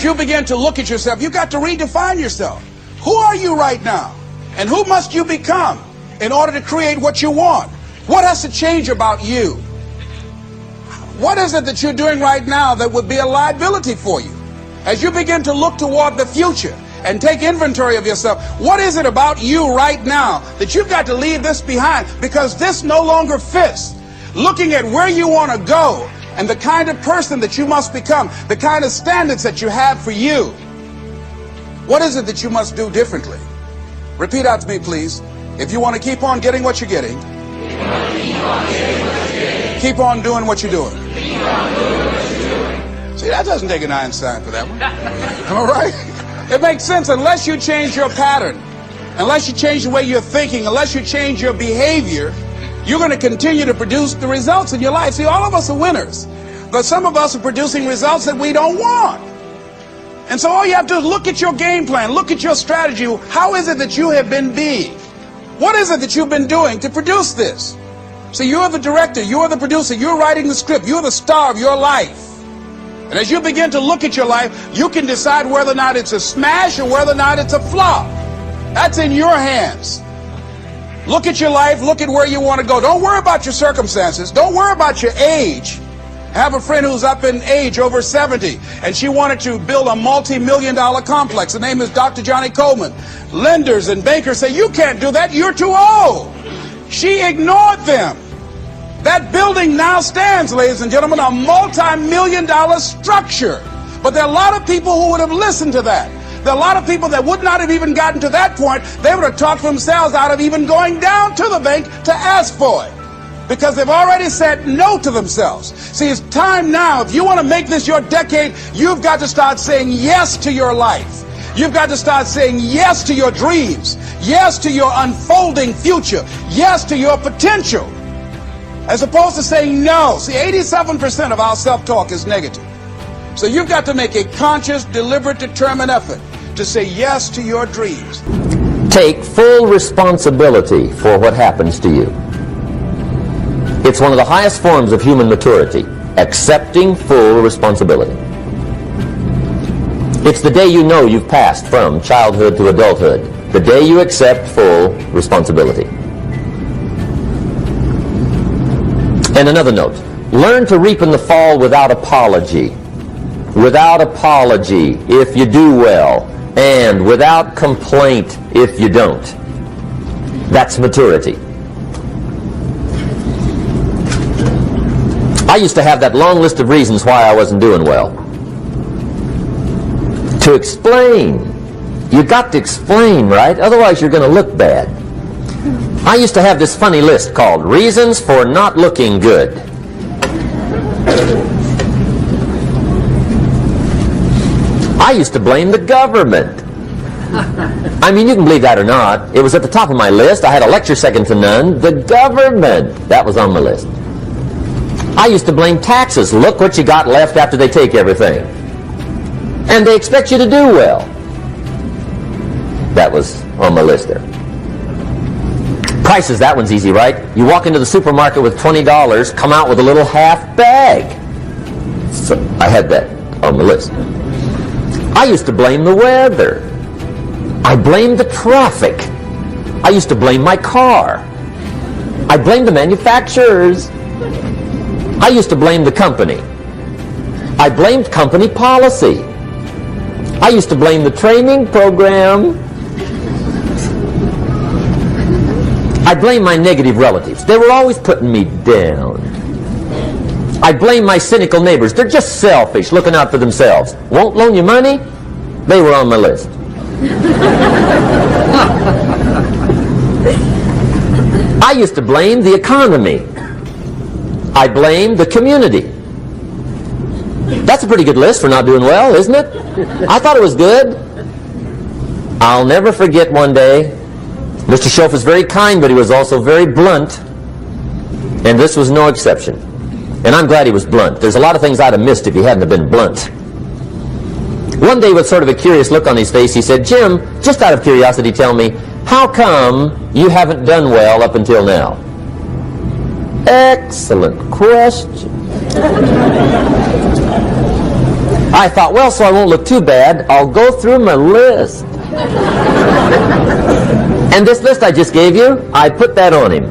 you begin to look at yourself, you've got to redefine yourself. Who are you right now? And who must you become in order to create what you want? What has to change about you? What is it that you're doing right now that would be a liability for you? As you begin to look toward the future and take inventory of yourself, what is it about you right now that you've got to leave this behind because this no longer fits? Looking at where you want to go and the kind of person that you must become, the kind of standards that you have for you. What is it that you must do differently? Repeat out to me, please. If you want to keep on getting what you're getting, keep on doing what you're doing. See, that doesn't take an Einstein for that one. All right? It makes sense unless you change your pattern, unless you change the way you're thinking, unless you change your behavior, you're going to continue to produce the results in your life. See, all of us are winners, but some of us are producing results that we don't want. And so all you have to do is look at your game plan, look at your strategy. How is it that you have been being? What is it that you've been doing to produce this? So you're the director, you're the producer, you're writing the script, you're the star of your life. And as you begin to look at your life, you can decide whether or not it's a smash or whether or not it's a flop. That's in your hands. Look at your life, look at where you want to go. Don't worry about your circumstances. Don't worry about your age. I have a friend who's up in age, over 70, and she wanted to build a multi-million-dollar complex. The name is Dr. Johnny Coleman. Lenders and bankers say, you can't do that, you're too old. She ignored them. That building now stands, ladies and gentlemen, a multi-million-dollar structure. But there are a lot of people who would have listened to that. There are a lot of people that would not have even gotten to that point. They would have talked themselves out of even going down to the bank to ask for it, because they've already said no to themselves. See, it's time now. If you want to make this your decade, you've got to start saying yes to your life. You've got to start saying yes to your dreams, yes to your unfolding future, yes to your potential, as opposed to saying no. See, 87% of our self-talk is negative. So you've got to make a conscious, deliberate, determined effort to say yes to your dreams. Take full responsibility for what happens to you. It's one of the highest forms of human maturity, accepting full responsibility. It's the day you know you've passed from childhood to adulthood, the day you accept full responsibility. And another note, learn to reap in the fall without apology. Without apology if you do well, and without complaint if you don't. That's maturity. I used to have that long list of reasons why I wasn't doing well. To explain. You got to explain, right? Otherwise you're going to look bad. I used to have this funny list called Reasons for Not Looking Good. I used to blame the government. I mean, you can believe that or not. It was at the top of my list. I had a lecture second to none. The government. That was on my list. I used to blame taxes. Look what you got left after they take everything. And they expect you to do well. That was on my list there. Prices, that one's easy, right? You walk into the supermarket with $20, come out with a little half bag. So I had that on the list. I used to blame the weather. I blamed the traffic. I used to blame my car. I blamed the manufacturers. I used to blame the company. I blamed company policy. I used to blame the training program. I blamed my negative relatives. They were always putting me down. I blame my cynical neighbors. They're just selfish, looking out for themselves. Won't loan you money? They were on my list. I used to blame the economy. I blamed the community. That's a pretty good list for not doing well, isn't it? I thought it was good. I'll never forget one day, Mr. Schoaf was very kind, but he was also very blunt. And this was no exception. And I'm glad he was blunt. There's a lot of things I'd have missed if he hadn't have been blunt. One day, with sort of a curious look on his face, he said, Jim, just out of curiosity, tell me, how come you haven't done well up until now? Excellent question. I thought, well, so I won't look too bad, I'll go through my list. And this list I just gave you, I put that on him.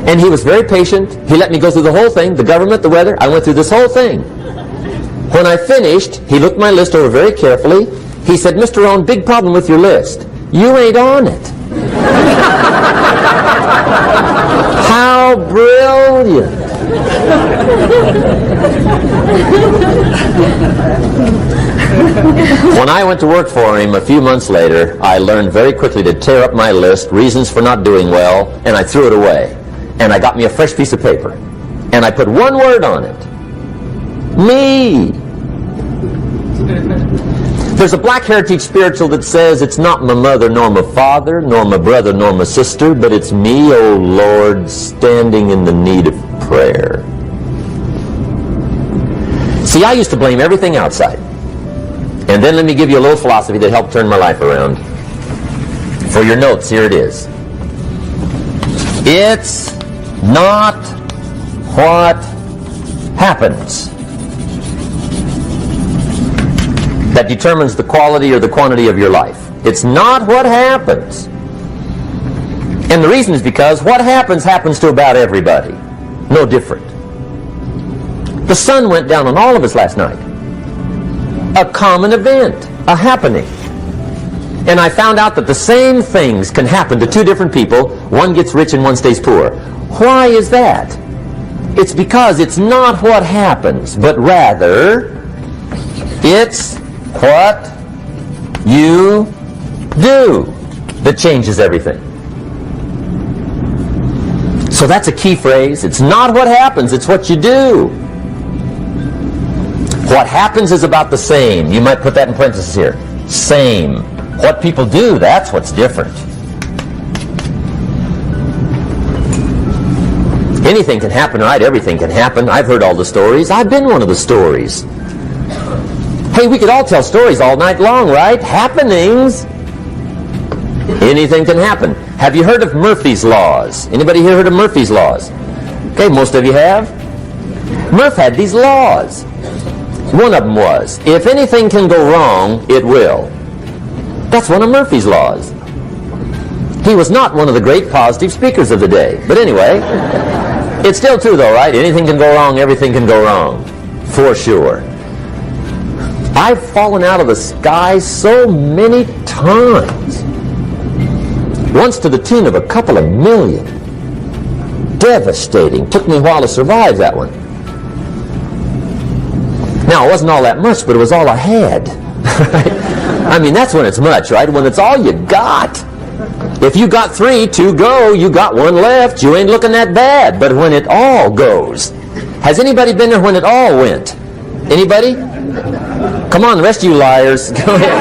And he was very patient. He let me go through the whole thing, the government, the weather. I went through this whole thing. When I finished, he looked my list over very carefully. He said, Mr. Rohn, big problem with your list. You ain't on it. How brilliant. When I went to work for him a few months later, I learned very quickly to tear up my list, reasons for not doing well, and I threw it away. And I got me a fresh piece of paper. And I put one word on it. Me. There's a black heritage spiritual that says it's not my mother nor my father, nor my brother nor my sister, but it's me, oh Lord, standing in the need of prayer. See, I used to blame everything outside. And then let me give you a little philosophy that helped turn my life around. For your notes, here it is. It's not what happens that determines the quality or the quantity of your life. It's not what happens. And the reason is because what happens to about everybody. No different. The sun went down on all of us last night. A common event, a happening. And I found out that the same things can happen to two different people. One gets rich and one stays poor. Why is that? It's because it's not what happens, but rather it's what you do that changes everything. So that's a key phrase. It's not what happens, it's what you do. What happens is about the same. You might put that in parentheses here. Same. What people do, that's what's different. Anything can happen, right? Everything can happen. I've heard all the stories. I've been one of the stories. Hey, we could all tell stories all night long, right? Happenings. Anything can happen. Have you heard of Murphy's Laws? Anybody here heard of Murphy's Laws? Okay, most of you have. Murph had these laws. One of them was, if anything can go wrong, it will. That's one of Murphy's Laws. He was not one of the great positive speakers of the day. But anyway, it's still true though, right? Anything can go wrong, everything can go wrong. For sure. I've fallen out of the sky so many times. Once to the tune of a couple of million. Devastating. Took me a while to survive that one. Now, it wasn't all that much, but it was all I had. I mean, that's when it's much, right? When it's all you got. If you got 3, 2 go, you got 1 left, you ain't looking that bad. But when it all goes. Has anybody been there when it all went? Anybody? Come on, the rest of you liars. Go ahead.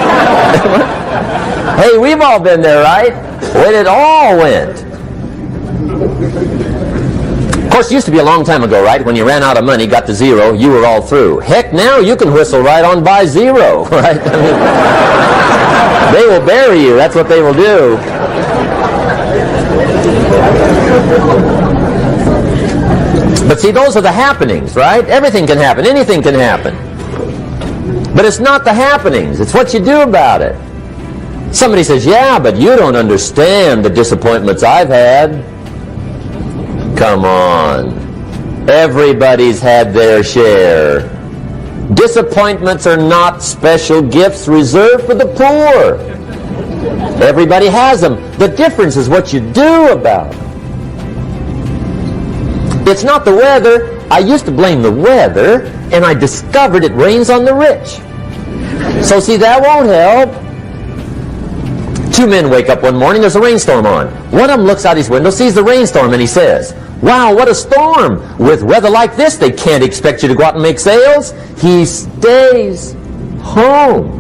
Hey, we've all been there, right? When it all went. Of course, it used to be a long time ago, right? When you ran out of money, got to 0, you were all through. Heck, now you can whistle right on by 0, right? I mean, they will bury you. That's what they will do. But see, those are the happenings, right? Everything can happen. Anything can happen. But it's not the happenings. It's what you do about it. Somebody says, yeah, but you don't understand the disappointments I've had. Come on. Everybody's had their share. Disappointments are not special gifts reserved for the poor. Everybody has them. The difference is what you do about them. It's not the weather. I used to blame the weather, and I discovered it rains on the rich. So see, that won't help. 2 men wake up one morning, there's a rainstorm on. One of them looks out his window, sees the rainstorm, and he says, wow, what a storm. With weather like this, they can't expect you to go out and make sales. He stays home.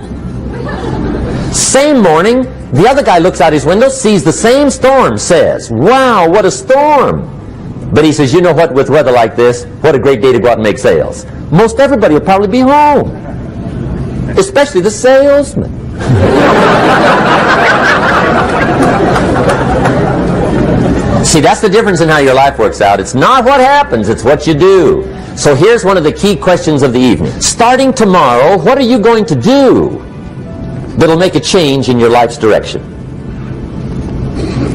Same morning, the other guy looks out his window, sees the same storm, says, wow, what a storm. But he says, you know what, with weather like this, what a great day to go out and make sales. Most everybody will probably be home. Especially the salesman. See, that's the difference in how your life works out. It's not what happens, it's what you do. So here's one of the key questions of the evening. Starting tomorrow, what are you going to do that'll make a change in your life's direction?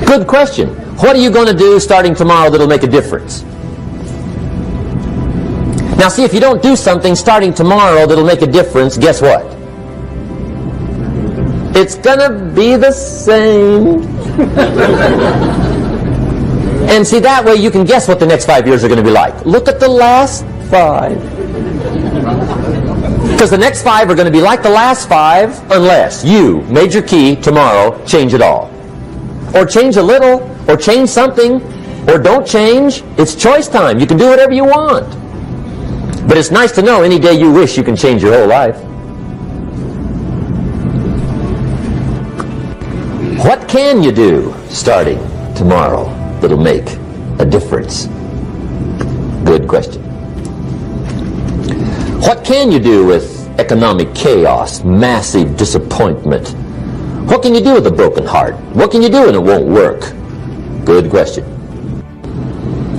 Good question. What are you going to do starting tomorrow that'll make a difference? Now see, if you don't do something starting tomorrow that'll make a difference, guess what? It's gonna be the same. And see, that way you can guess what the next 5 years are going to be like. Look at the last 5. Because the next 5 are going to be like the last 5 unless you, major key, tomorrow, change it all. Or change a little, or change something, or don't change. It's choice time. You can do whatever you want. But it's nice to know any day you wish you can change your whole life. What can you do starting tomorrow that'll make a difference? Good question. What can you do with economic chaos, massive disappointment? What can you do with a broken heart? What can you do when it won't work? Good question.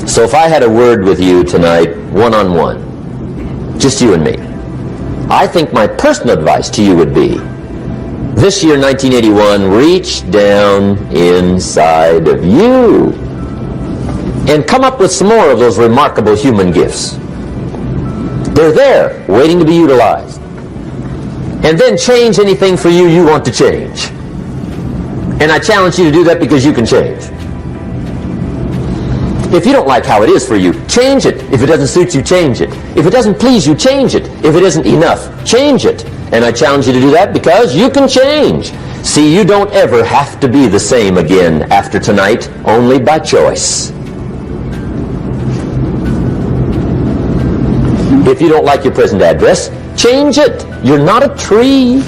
So if I had a word with you tonight, one-on-one, just you and me, I think my personal advice to you would be, this year, 1981, reach down inside of you and come up with some more of those remarkable human gifts. They're there, waiting to be utilized. And then change anything for you you want to change. And I challenge you to do that because you can change. If you don't like how it is for you, change it. If it doesn't suit you, change it. If it doesn't please you, change it. If it isn't enough, change it. And I challenge you to do that because you can change. See, you don't ever have to be the same again after tonight, only by choice. If you don't like your present address, change it. You're not a tree.